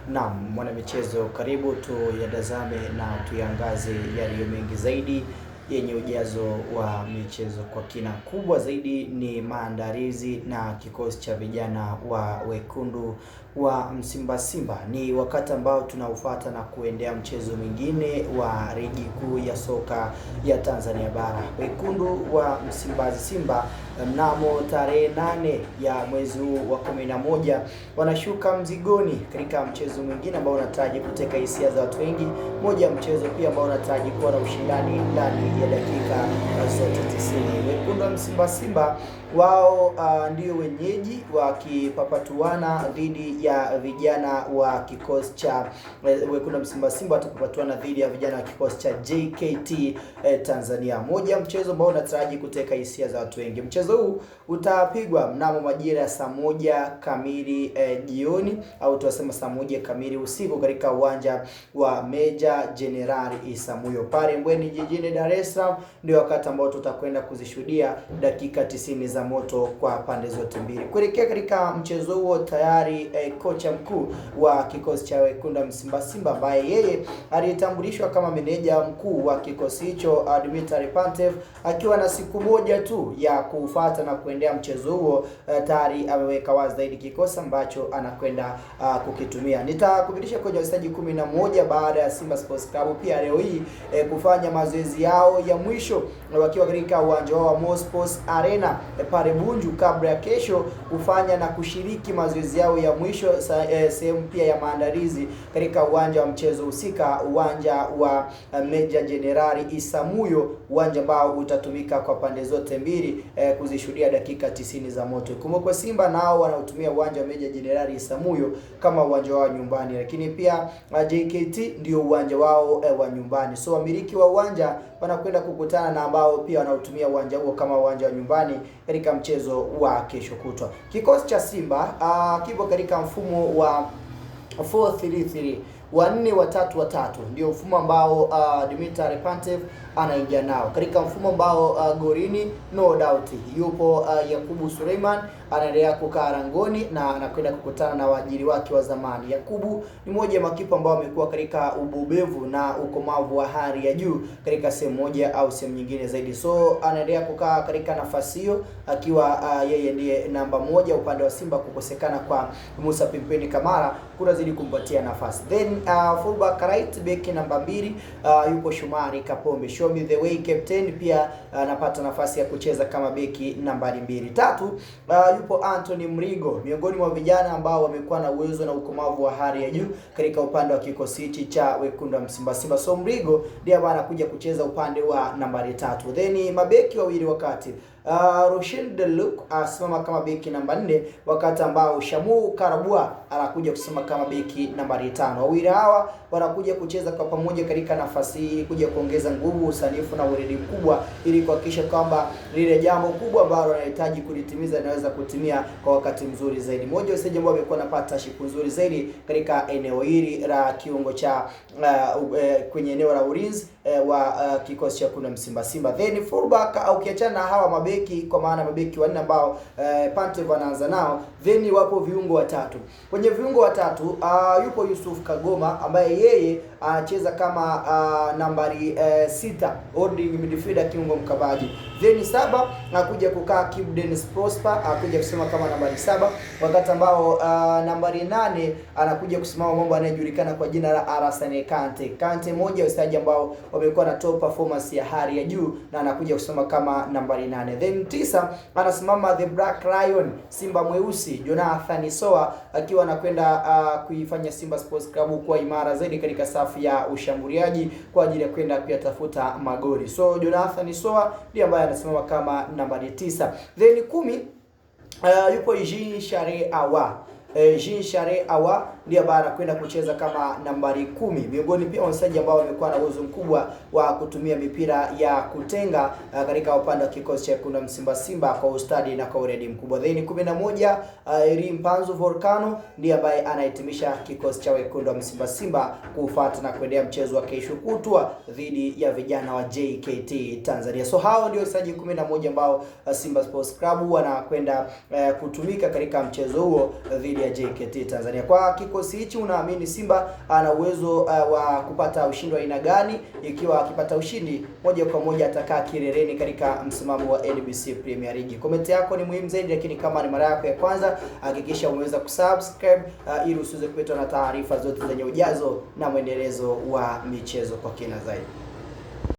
Naam, mwanamichezo, karibu tuyatazame na tuyangaze yaliyo mengi zaidi yenye ujazo wa michezo kwa kina. Kubwa zaidi ni maandalizi na kikosi cha vijana wa wekundu wa Msimba Simba. Ni wakati ambao tunaufuata na kuendea mchezo mwingine wa ligi kuu ya soka ya Tanzania bara. Wekundu wa Msimbazi Simba mnamo tarehe 8 ya mwezi huu wa 11 wanashuka mzigoni katika mchezo mwingine ambao unataraji kuteka hisia za watu wengi, moja mchezo pia ambao unataraji kuwa na ushindani ndani ya dakika zote 90. Wekundu wa Msimba Simba wao ndio wenyeji wakipapatuana dhidi ya vijana wa kikosi cha Wekundu wa Msimba Simba watapapatuana dhidi ya vijana wa kikosi cha JKT Tanzania, moja mchezo ambao unataraji kuteka hisia za watu wengi. Mchezo huu utapigwa mnamo majira ya saa 1 kamili jioni au tunasema saa 1 kamili usiku katika uwanja wa Meja Jenerali Isamuhyo pale Mbweni jijini Dar es Salaam. Ndio wakati ambao tutakwenda kuzishuhudia dakika 90 za moto kwa pande zote mbili. Kuelekea katika mchezo huo tayari kocha mkuu wa kikosi cha Wekundu wa Msimba Simba ambaye yeye alitambulishwa kama meneja mkuu wa kikosi hicho Dimitar Pantev akiwa na siku moja tu ya kufuata na kuendea mchezo huo, tayari ameweka wazi zaidi kikosi ambacho anakwenda kukitumia. Nitakupitisha kwenye wachezaji 11 baada ya Simba Sports Club pia leo hii kufanya mazoezi yao ya mwisho wakiwa katika uwanja wa Mo Sports Arena pale Bunju, kabla ya kesho kufanya na kushiriki mazoezi yao ya mwisho sehemu pia ya maandalizi katika uwanja wa mchezo husika, uwanja wa Meja Jenerali Isamuhyo, uwanja ambao utatumika kwa pande zote mbili kuzishuhudia dakika 90 za moto. Kumbuka Simba nao wanaotumia uwanja wa Meja Jenerali Isamuhyo kama uwanja wao nyumbani, lakini pia JKT ndio uwanja wao wa nyumbani. So wamiliki wa uwanja wanakwenda kukutana na ambao pia wanaotumia uwanja huo kama uwanja wa nyumbani katika mchezo wa kesho kutwa. Kikosi cha Simba kipo katika mfumo wa 4-3-3, 4-3-3 ndio mfumo ambao Dimitar Pantev anaingia nao. Katika mfumo ambao golini no doubt yupo Yakubu Suleiman anaendelea kukaa rangoni na anakwenda kukutana na waajiri wake wa zamani. Yakubu ni mmoja wa makipa ambao amekuwa katika ubobevu na ukomavu wa hali ya juu katika sehemu moja au sehemu nyingine zaidi, so anaendelea kukaa katika nafasi hiyo akiwa yeye ndiye namba 1 upande wa Simba. Kukosekana kwa Musa Pimpeni Kamara kunazidi kumpatia nafasi. Then fullback right back namba 2 yupo Shumari Kapombe, show me the way captain, pia anapata nafasi ya kucheza kama beki nambari 2. Yupo Anthony Mrigo, miongoni mwa vijana ambao wamekuwa na uwezo na ukomavu wa hali ya juu katika upande wa kikosi hichi cha Wekundu wa Msimba Simba. So Mrigo ndiye ambaye anakuja kucheza upande wa nambari 3. Then mabeki wawili wakati Roshin Deluk asimama kama beki namba 4, wakati ambao Shamu Karabua anakuja kusimama kama beki nambari 5. Wawili hawa wanakuja kucheza kwa pamoja katika nafasi hii kuja kuongeza nguvu, usanifu na uredi mkubwa ili kuhakikisha kwamba lile jambo kubwa ambalo wanahitaji kulitimiza linaweza kutimia kwa wakati mzuri zaidi. Mmoja wa wachezaji ambao amekuwa anapata shipu nzuri zaidi katika eneo hili la kiungo cha kwenye eneo la ulinzi wa kikosi cha Wekundu wa Msimba Simba. Then fullback au kiachana na hawa mabeki, kwa maana mabeki wanne ambao Pantev anaanza nao, then wapo viungo watatu. Kwenye viungo watatu yupo Yusuf Kagoma ambaye yeye anacheza kama nambari 6 holding midfielder, kiungo mkabaji. Then 7 anakuja kukaa Kibu Denis Prosper akuja kusema kama nambari 7, wakati ambao nambari 8 anakuja kusimama mambo anayejulikana kwa jina la Alassane Kante. Kante mmoja wa wachezaji ambao wamekuwa na top performance ya hali ya juu na anakuja kusema kama nambari 8. Then 9 anasimama the Black Lion, Simba mweusi, Jonathan Soa akiwa anakwenda kuifanya Simba Sports Club kuwa imara zaidi katika safu ya ushambuliaji kwa ajili ya kwenda kuyatafuta magoli. So Jonathan Soa ndiye ambaye anasimama kama nambari 9. Then 10 yupo Jean Charles Ahoua. Jean Charles Ahoua ndiye ambaye anakwenda kucheza kama nambari 10. Miongoni pia wachezaji ambao wamekuwa na uwezo mkubwa wa kutumia mipira ya kutenga katika upande wa kikosi cha Wekundu wa Msimba Simba kwa ustadi na kwa uredi mkubwa. Then 11 Rimpanzu Volcano ndiye ambaye anahitimisha kikosi cha Wekundu wa Msimba Simba kufuata na kuendea mchezo wa kesho kutwa dhidi ya vijana wa JKT Tanzania. So hao ndio wachezaji 11 ambao Simba Sports Club wanakwenda kutumika katika mchezo huo dhidi ya JKT Tanzania. Kwa kikosi hichi unaamini Simba ana uwezo wa kupata ushindi wa aina gani? Ikiwa akipata ushindi, moja kwa moja atakaa kileleni katika msimamo wa NBC Premier League. Comment yako ni muhimu zaidi, lakini kama ni mara yako ya kwanza hakikisha umeweza kusubscribe ili usiweze kupitwa na taarifa zote zenye ujazo na mwendelezo wa michezo kwa kina zaidi.